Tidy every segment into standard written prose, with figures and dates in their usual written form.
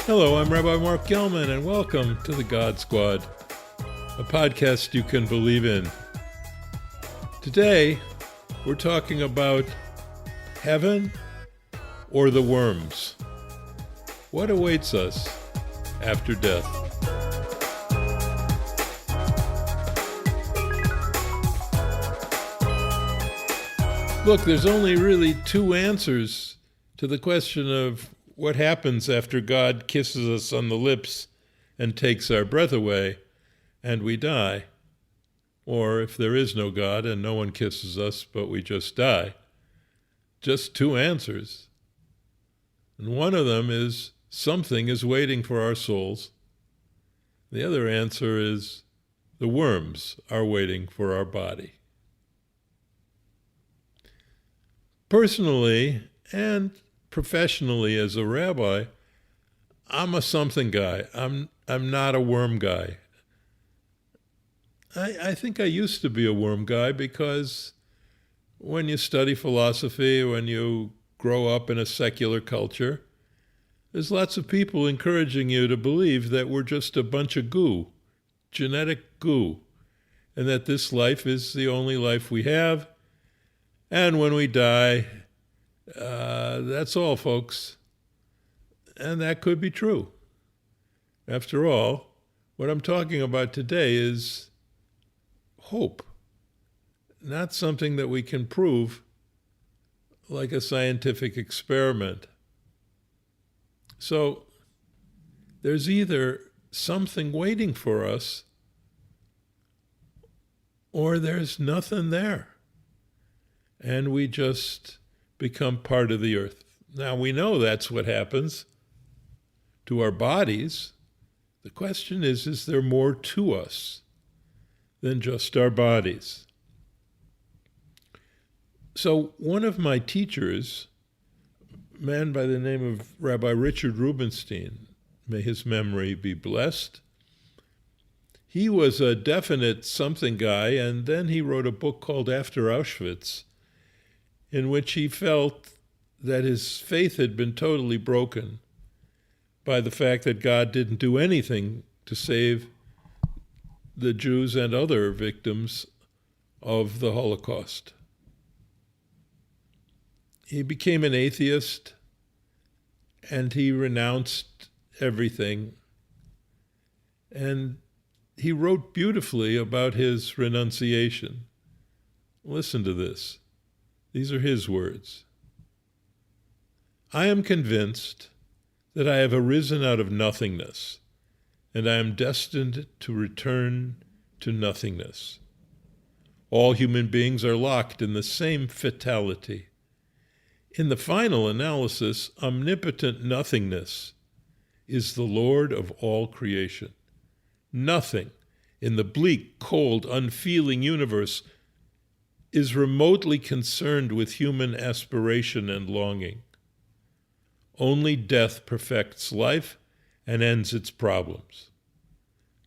Hello, I'm Rabbi Mark Gelman, and welcome to the God Squad, a podcast you can believe in. Today, we're talking about heaven or the worms. What awaits us after death? Look, there's only really two answers to the question of what happens after God kisses us on the lips and takes our breath away and we die. Or if there is no God and no one kisses us but we just die. Just two answers. And one of them is something is waiting for our souls. The other answer is the worms are waiting for our body. Personally and professionally as a rabbi, I'm a something guy. I'm not a worm guy. I think I used to be a worm guy because when you study philosophy, when you grow up in a secular culture, there's lots of people encouraging you to believe that we're just a bunch of goo, genetic goo, and that this life is the only life we have. And when we die, that's all, folks. And that could be true. After all, what I'm talking about today is hope, not something that we can prove like a scientific experiment. So there's either something waiting for us or there's nothing there. And we just become part of the earth. Now, we know that's what happens to our bodies. The question is there more to us than just our bodies? So one of my teachers, a man by the name of Rabbi Richard Rubenstein, may his memory be blessed, he was a definite something guy, and then he wrote a book called After Auschwitz, in which he felt that his faith had been totally broken by the fact that God didn't do anything to save the Jews and other victims of the Holocaust. He became an atheist, and he renounced everything. And he wrote beautifully about his renunciation. Listen to this. These are his words. I am convinced that I have arisen out of nothingness, and I am destined to return to nothingness. All human beings are locked in the same fatality. In the final analysis, omnipotent nothingness is the Lord of all creation. Nothing in the bleak, cold, unfeeling universe is remotely concerned with human aspiration and longing. Only death perfects life and ends its problems.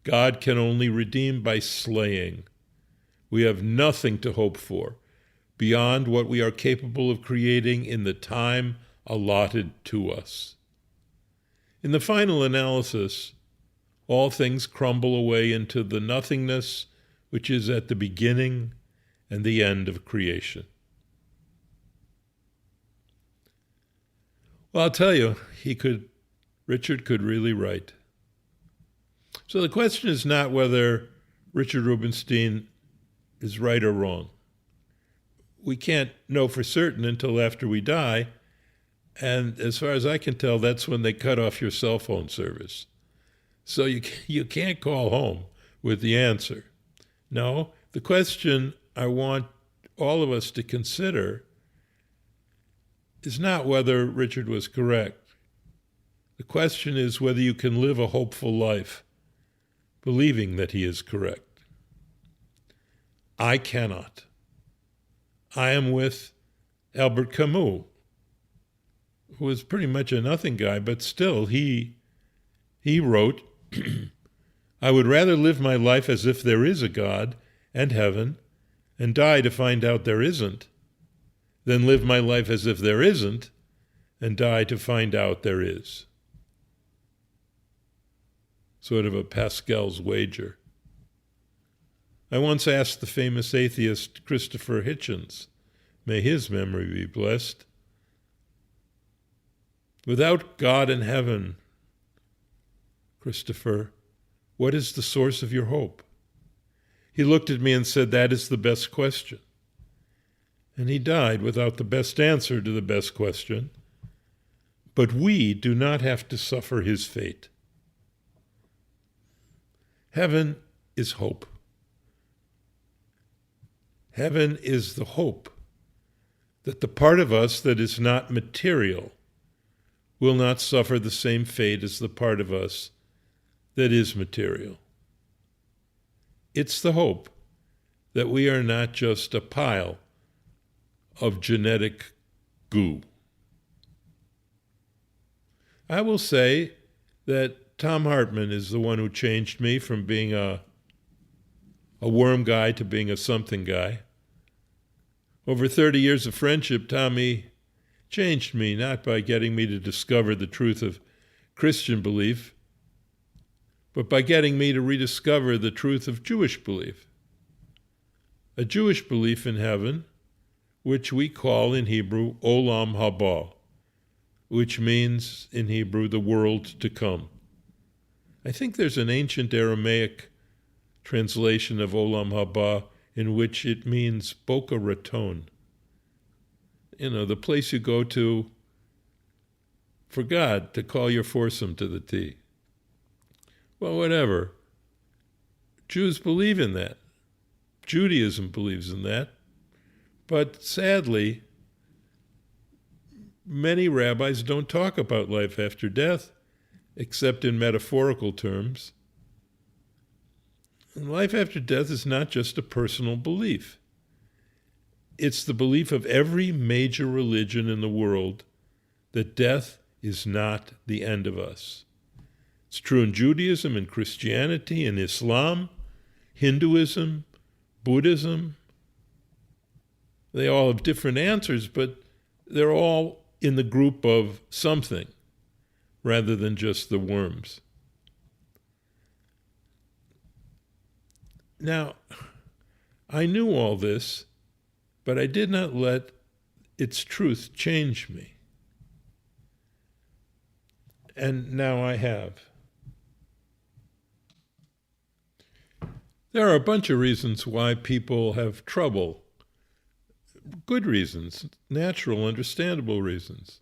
God can only redeem by slaying. We have nothing to hope for beyond what we are capable of creating in the time allotted to us. In the final analysis, all things crumble away into the nothingness which is at the beginning and the end of creation. Well, I'll tell you, Richard could really write. So the question is not whether Richard Rubenstein is right or wrong. We can't know for certain until after we die, and as far as I can tell, that's when they cut off your cell phone service. So you can't call home with the answer. No, the question I want all of us to consider is not whether Richard was correct. The question is whether you can live a hopeful life, believing that he is correct. I cannot. I am with Albert Camus, who was pretty much a nothing guy, but still he wrote, I would rather live my life as if there is a God and heaven and die to find out there isn't, than live my life as if there isn't and die to find out there is. sort of a Pascal's wager. I once asked the famous atheist Christopher Hitchens, may his memory be blessed, without God in heaven, Christopher, what is the source of your hope? He looked at me and said, that is the best question. And he died without the best answer to the best question. But we do not have to suffer his fate. Heaven is hope. Heaven is the hope that the part of us that is not material will not suffer the same fate as the part of us that is material. It's the hope that we are not just a pile of genetic goo. I will say that Tom Hartman is the one who changed me from being a worm guy to being a something guy. Over 30 years of friendship, Tommy changed me, not by getting me to discover the truth of Christian belief, but by getting me to rediscover the truth of Jewish belief. A Jewish belief in heaven, which we call in Hebrew olam haba, which means in Hebrew the world to come. I think there's an ancient Aramaic translation of olam haba in which it means Boca Raton. The place you go to for God to call your foursome to the tea. Well, whatever. Jews believe in that. Judaism believes in that. But sadly, many rabbis don't talk about life after death, except in metaphorical terms. And life after death is not just a personal belief. It's the belief of every major religion in the world that death is not the end of us. It's true in Judaism and Christianity and Islam, Hinduism, Buddhism. They all have different answers, but they're all in the group of something rather than just the worms. Now, I knew all this, but I did not let its truth change me. And now I have. There are a bunch of reasons why people have trouble. Good reasons, natural, understandable reasons.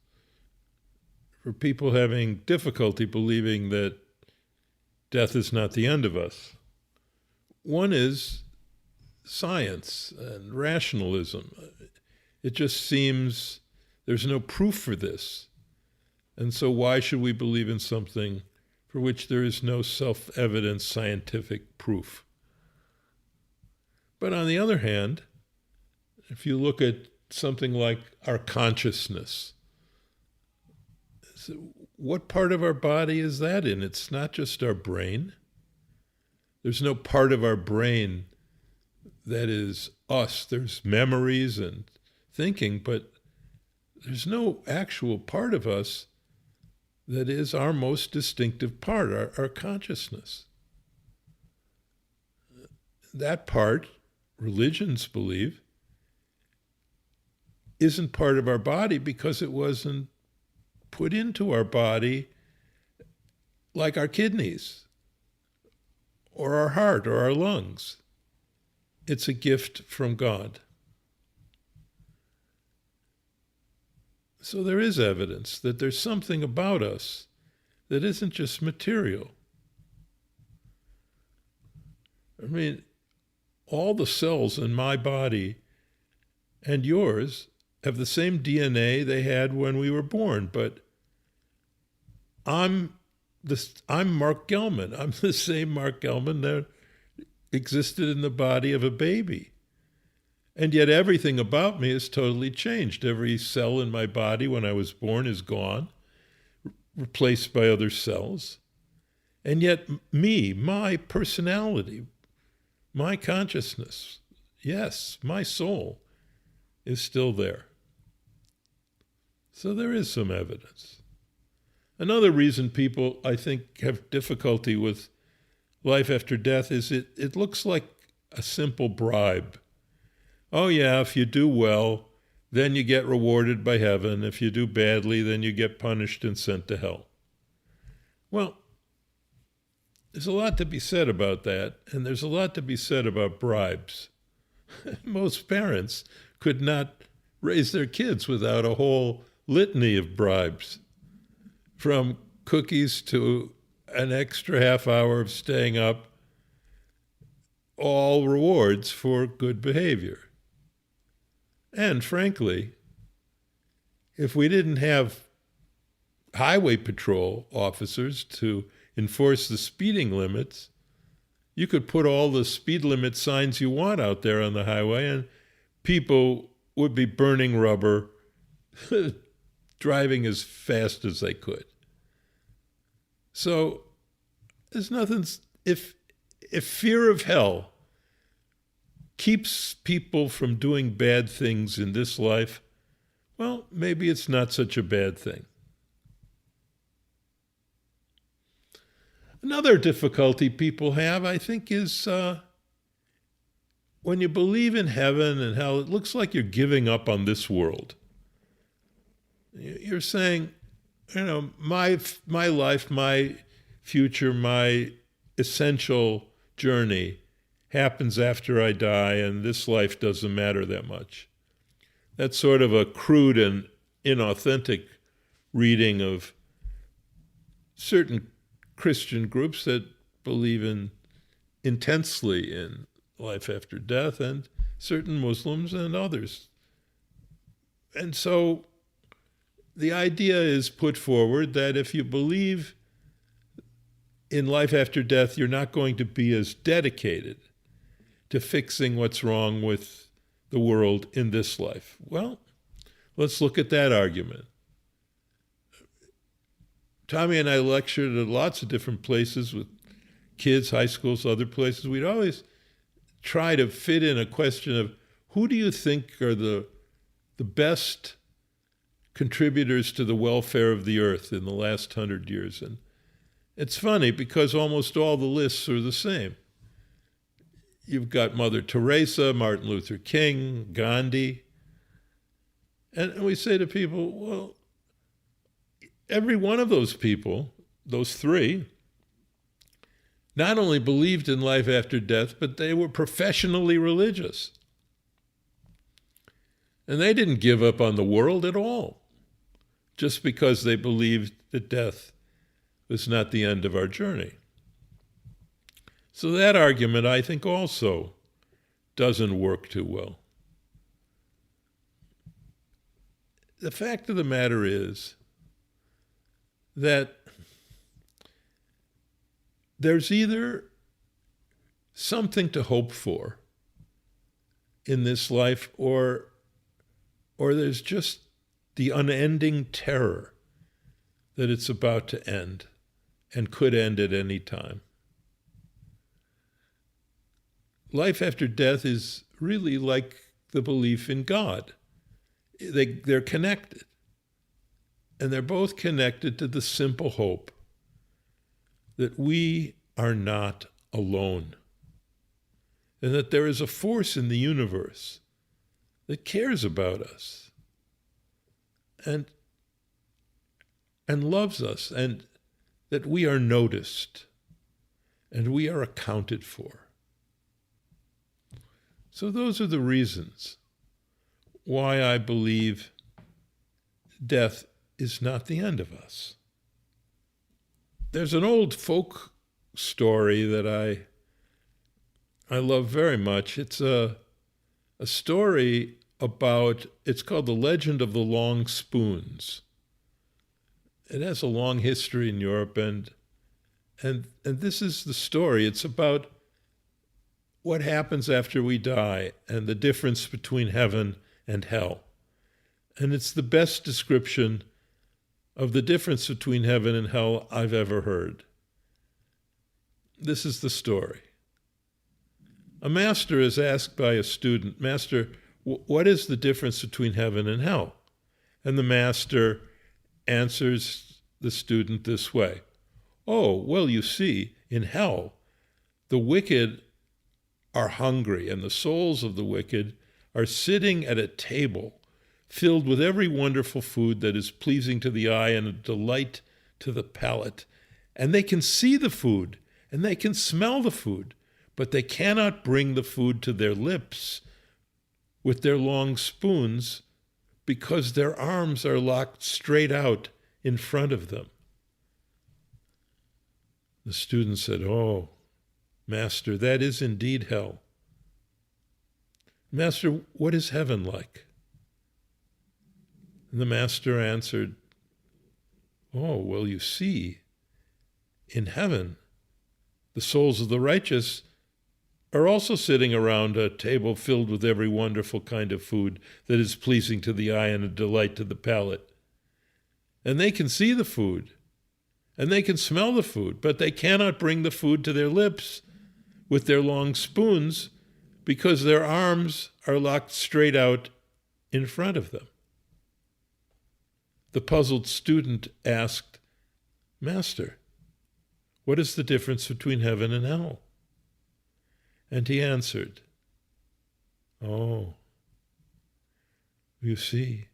For people having difficulty believing that death is not the end of us. One is science and rationalism. It just seems there's no proof for this. And so why should we believe in something for which there is no self-evident scientific proof? But on the other hand, if you look at something like our consciousness, what part of our body is that in? It's not just our brain. There's no part of our brain that is us. There's memories and thinking, but there's no actual part of us that is our most distinctive part, our consciousness. That part, religions believe, isn't part of our body because it wasn't put into our body like our kidneys or our heart or our lungs. It's a gift from God. So there is evidence that there's something about us that isn't just material. I mean, all the cells in my body and yours have the same DNA they had when we were born, but I'm Mark Gellman. I'm the same Mark Gellman that existed in the body of a baby. And yet everything about me is totally changed. Every cell in my body when I was born is gone, replaced by other cells. And yet me, my personality, my consciousness, yes, my soul is still there. So there is some evidence. Another reason people, I think, have difficulty with life after death is it looks like a simple bribe. Oh yeah, if you do well, then you get rewarded by heaven. If you do badly, then you get punished and sent to hell. Well, there's a lot to be said about that, and there's a lot to be said about bribes. Most parents could not raise their kids without a whole litany of bribes, from cookies to an extra half hour of staying up, all rewards for good behavior. And frankly, if we didn't have highway patrol officers to enforce the speeding limits, you could put all the speed limit signs you want out there on the highway and people would be burning rubber, driving as fast as they could. So there's nothing, if fear of hell keeps people from doing bad things in this life, well, maybe it's not such a bad thing. Another difficulty people have, I think, is when you believe in heaven and hell, it looks like you're giving up on this world. You're saying, my life, my future, my essential journey happens after I die, and this life doesn't matter that much. That's sort of a crude and inauthentic reading of certain Christian groups that believe intensely in life after death, and certain Muslims and others. And so the idea is put forward that if you believe in life after death, you're not going to be as dedicated to fixing what's wrong with the world in this life. Well, let's look at that argument. Tommy and I lectured at lots of different places with kids, high schools, other places. We'd always try to fit in a question of who do you think are the best contributors to the welfare of the earth in the last 100 years? And it's funny because almost all the lists are the same. You've got Mother Teresa, Martin Luther King, Gandhi. And we say to people, well, every one of those people, those three, not only believed in life after death, but they were professionally religious. And they didn't give up on the world at all, just because they believed that death was not the end of our journey. So that argument, I think, also doesn't work too well. The fact of the matter is that there's either something to hope for in this life, or there's just the unending terror that it's about to end and could end at any time. Life after death is really like the belief in God. They're connected. And they're both connected to the simple hope that we are not alone, and that there is a force in the universe that cares about us and loves us, and that we are noticed and we are accounted for. So those are the reasons why I believe death is not the end of us. There's an old folk story that I love very much. It's a story about, it's called The Legend of the Long Spoons. It has a long history in Europe, and this is the story. It's about what happens after we die and the difference between heaven and hell. And it's the best description of the difference between heaven and hell I've ever heard. This is the story. A master is asked by a student, "Master, what is the difference between heaven and hell?" And the master answers the student this way. Oh, well, you see, in hell, the wicked are hungry, and the souls of the wicked are sitting at a table filled with every wonderful food that is pleasing to the eye and a delight to the palate. And they can see the food, and they can smell the food, but they cannot bring the food to their lips with their long spoons because their arms are locked straight out in front of them. The student said, "Oh, Master, that is indeed hell. Master, what is heaven like?" And the Master answered, "Oh, well, you see, in heaven, the souls of the righteous are also sitting around a table filled with every wonderful kind of food that is pleasing to the eye and a delight to the palate. And they can see the food, and they can smell the food, but they cannot bring the food to their lips with their long spoons because their arms are locked straight out in front of them." The puzzled student asked, "Master, what is the difference between heaven and hell?" And he answered, "Oh, you see,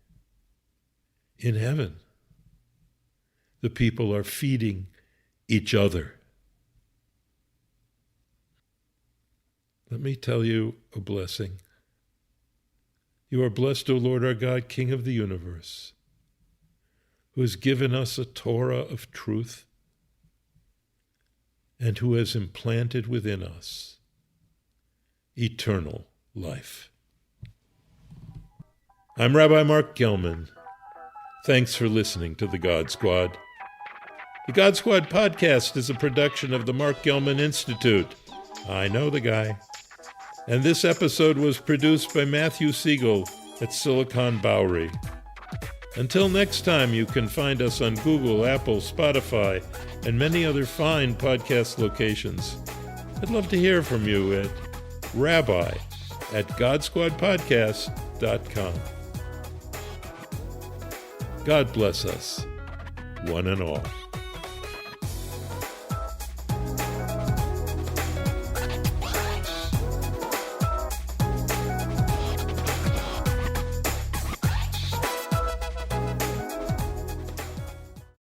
in heaven, the people are feeding each other." Let me tell you a blessing. You are blessed, O Lord our God, King of the universe, who has given us a Torah of truth and who has implanted within us eternal life. I'm Rabbi Mark Gelman. Thanks for listening to The God Squad. The God Squad podcast is a production of the Mark Gelman Institute. I know the guy. And this episode was produced by Matthew Siegel at Silicon Bowery. Until next time, you can find us on Google, Apple, Spotify, and many other fine podcast locations. I'd love to hear from you at rabbi@godsquadpodcast.com. God bless us, one and all.